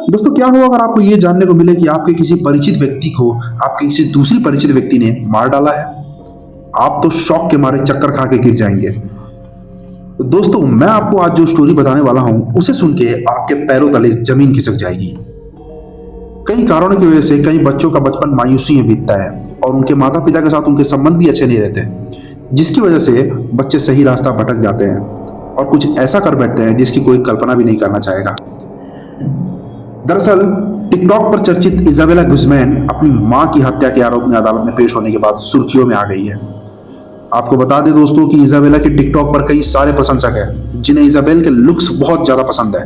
दोस्तों क्या होगा अगर आपको ये जानने को मिले कि आपके किसी परिचित व्यक्ति को आपके किसी दूसरी परिचित व्यक्ति ने मार डाला है? आप तो शॉक के मारे चक्कर खा के गिर जाएंगे। तो दोस्तों मैं आपको आज जो स्टोरी बताने वाला हूं उसे सुन के आपके पैरों तले जमीन खिसक जाएगी। कई कारणों की वजह से कई बच्चों का बचपन मायूसी में बीतता है और उनके माता पिता के साथ उनके संबंध भी अच्छे नहीं रहते, जिसकी वजह से बच्चे सही रास्ता भटक जाते हैं और कुछ ऐसा कर बैठते हैं जिसकी कोई कल्पना भी नहीं करना चाहेगा। दरअसल टिकटॉक पर चर्चित इजाबेला गुज़मैन अपनी मां की हत्या के आरोप में अदालत में पेश होने के बाद सुर्खियों में आ गई है। आपको बता दें दोस्तों कि इजाबेला के टिकटॉक पर कई सारे प्रशंसक हैं जिन्हें इजाबेल के लुक्स बहुत ज्यादा पसंद है।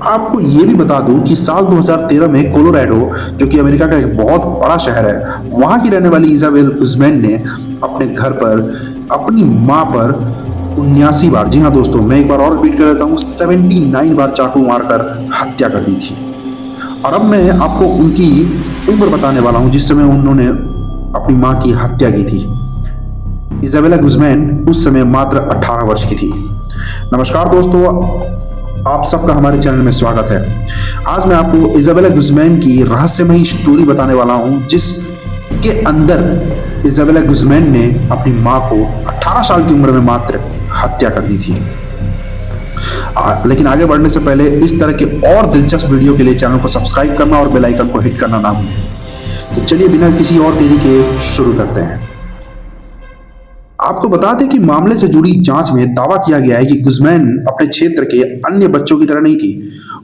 आपको ये भी बता दूं कि साल 2013 में कोलोराडो, जो कि अमेरिका का एक बहुत बड़ा शहर है, वहां की रहने वाली इजाबेल गुज़मैन ने अपने घर पर अपनी मां पर 79 बार, जी हाँ दोस्तों मैं एक बार और रिपीट कर देता हूँ, 79 बार चाकू मारकर हत्या कर दी थी। और अब मैं आपको उनकी उम्र बताने वाला हूँ जिस समय उन्होंने अपनी मां की हत्या की थी। इजाबेला गुज़मैन उस समय मात्र 18 वर्ष की थी। नमस्कार दोस्तों, आप सबका हमारे चैनल में स्वागत है। आज मैं आपको इजाबेला गुज़मैन की रहस्यमयी स्टोरी बताने वाला हूं जिसके अंदर इजाबेला गुज़मैन ने अपनी मां को 18 साल की उम्र में मात्र हत्या कर दी थी। लेकिन आगे बढ़ने से पहले इस तरह के और दिलचस्प वीडियो के लिए चैनल को सब्सक्राइब करना और बेल आइकन को हिट करना ना भूलें। तो चलिए बिना किसी और देरी के शुरू करते हैं। आपको बता दें कि मामले से जुड़ी जांच में दावा किया गया है कि गुज़मैन अपने क्षेत्र के अन्य बच्चों की तरह नहीं थी।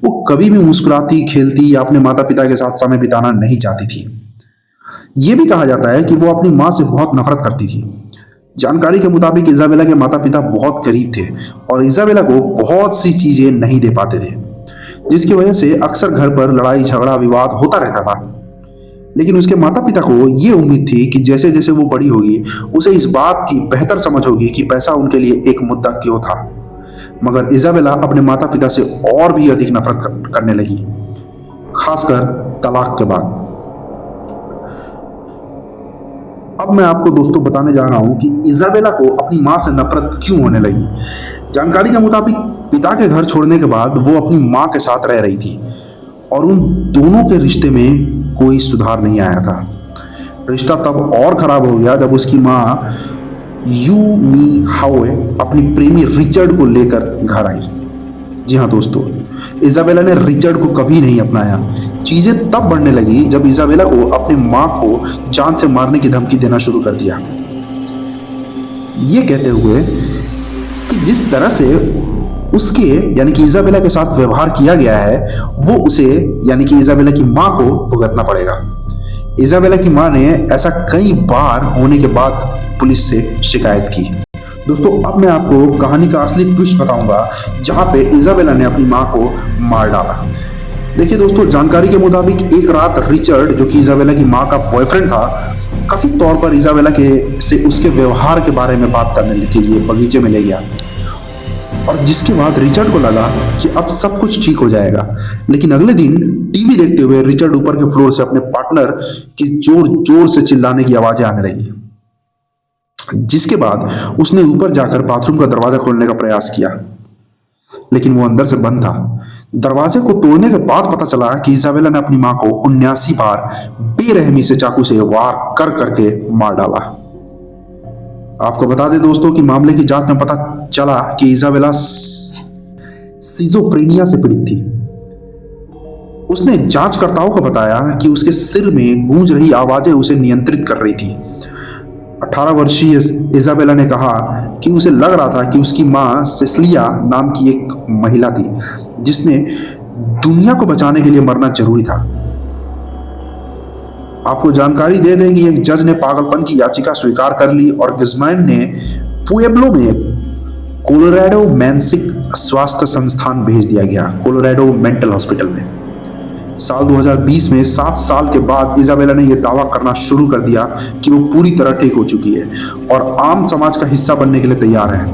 वो कभी भी मुस्कुराती, खेलती या अपने माता पिता के साथ समय बिताना नहीं चाहती थी। यह भी कहा जाता है कि वो अपनी मां से बहुत नफरत करती थी। जानकारी के मुताबिक इजाबेला के माता पिता बहुत गरीब थे और इजाबेला को बहुत सी चीजें नहीं दे पाते थे, जिसकी वजह से अक्सर घर पर लड़ाई झगड़ा विवाद होता रहता था। लेकिन उसके माता पिता को यह उम्मीद थी कि जैसे जैसे वो बड़ी होगी उसे इस बात की बेहतर समझ होगी कि पैसा उनके लिए एक मुद्दा क्यों था। मगर इजाबेला अपने माता पिता से और भी अधिक नफरत करने लगी, खासकर तलाक के बाद। अब मैं आपको दोस्तों बताने जा रहा हूं कि इजाबेला को अपनी मां से नफरत क्यों होने लगी। जानकारी के मुताबिक पिता के घर छोड़ने के बाद वो अपनी मां के साथ रह रही थी और उन दोनों के रिश्ते में कोई सुधार नहीं आया था। रिश्ता तब और खराब हो गया जब उसकी मां यू मी हाओए अपनी प्रेमी रिचर्ड को लेकर घर आई। जी हाँ दोस्तों, इजाबेला ने रिचर्ड को कभी नहीं अपनाया। चीजें तब बढ़ने लगी जब इजाबेला को अपनी मां को जान से मारने की धमकी देना शुरू कर दिया, ये कहते हुए कि जिस तरह से उसके यानी कि इजाबेला के साथ व्यवहार किया गया है वो उसे यानी कि इजाबेला की मां को भुगतना पड़ेगा। इजाबेला की मां ने ऐसा कई बार होने के बाद पुलिस से शिकायत की। दोस्तों अब मैं आपको कहानी का असली ट्विस्ट बताऊंगा जहां पे इजाबेला ने अपनी मां को मार डाला। देखिए दोस्तों, जानकारी के मुताबिक एक रात रिचर्ड, जो कि इजाबेला की मां का बॉयफ्रेंड था, कथित तौर पर इजाबेला के से उसके व्यवहार के बारे में बात करने के लिए बगीचे में ले गया और जिसके बाद रिचर्ड को लगा कि अब सब कुछ ठीक हो जाएगा। लेकिन अगले दिन टीवी देखते हुए रिचर्ड ऊपर के फ्लोर से अपने पार्टनर की जोर जोर से चिल्लाने की आवाजें आने लगी, जिसके बाद उसने ऊपर जाकर बाथरूम का दरवाजा खोलने का प्रयास किया, लेकिन वो अंदर से बंद था। दरवाजे को तोड़ने के बाद पता चला कि इजाबेला ने अपनी मां को 79 बार बेरहमी से चाकू से वार कर करके मार डाला। आपको बता दें दोस्तों कि मामले की जांच में पता चला कि इजाबेला सिजोफ्रेनिया से पीड़ित थी। उसने जांचकर्ताओं को बताया कि उसके सिर में गूंज रही आवाजें उसे नियंत्रित कर रही थी। 18 वर्षीय इजाबेला ने कहा कि उसे लग रहा था कि उसकी मां सेसिलिया नाम की एक महिला थी जिसने दुनिया को बचाने के लिए मरना जरूरी था। आपको जानकारी दे दें कि एक जज ने पागलपन की याचिका स्वीकार कर ली और गुज़मैन ने पुएब्लो में कोलोराडो मानसिक स्वास्थ्य संस्थान भेज दिया गया, कोलोराडो मेंटल हॉस्पिटल में। साल 2020 में 7 साल के बाद इजाबेला ने यह दावा करना शुरू कर दिया कि वो पूरी तरह ठीक हो चुकी है और आम समाज का हिस्सा बनने के लिए तैयार है।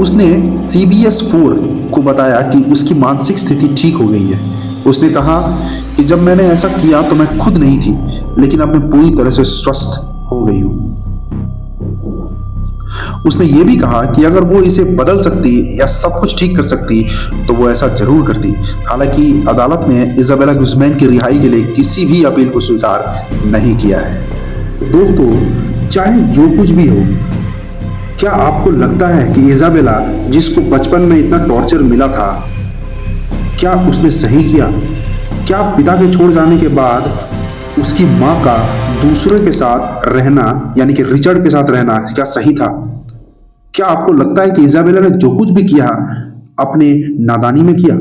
उसने CBS 4 को बताया कि उसकी मानसिक स्थिति ठीक हो गई है। उसने कहा कि जब मैंने ऐसा किया तो मैं खुद नहीं थी, लेकिन अब मैं पूरी तरह से स्वस्थ हो गई हूं। उसने ये भी कहा कि अगर वो इसे बदल सकती या सब कुछ ठीक कर सकती तो वो ऐसा जरूर करती। हालांकि अदालत ने इजाबेला गुज़मैन की रिहाई के लिए किसी भी अपील को स्वीकार नहीं किया है। दोस्तों, चाहे जो कुछ भी हो, क्या आपको लगता है कि इजाबेला, जिसको बचपन में इतना टॉर्चर मिला था, क्या उसने सही किया? क्या पिता के छोड़ जाने के बाद उसकी माँ का दूसरे के साथ रहना, यानी कि रिचर्ड के साथ रहना, क्या सही था? क्या आपको लगता है कि इजाबेला ने जो कुछ भी किया अपने नादानी में किया?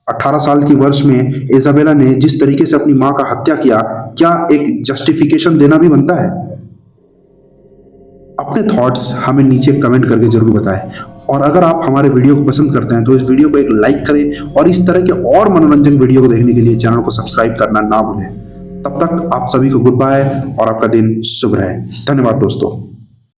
18 साल की वर्ष में इजाबेला ने जिस तरीके से अपनी माँ का हत्या किया, क्या एक जस्टिफिकेशन देना भी बनता है? अपने थॉट्स हमें नीचे कमेंट करके जरूर बताएं। और अगर आप हमारे वीडियो को पसंद करते हैं तो इस वीडियो को एक लाइक करें और इस तरह के और मनोरंजन वीडियो को देखने के लिए चैनल को सब्सक्राइब करना ना भूलें। तब तक आप सभी को गुड बाय और आपका दिन शुभ रहे। धन्यवाद दोस्तों।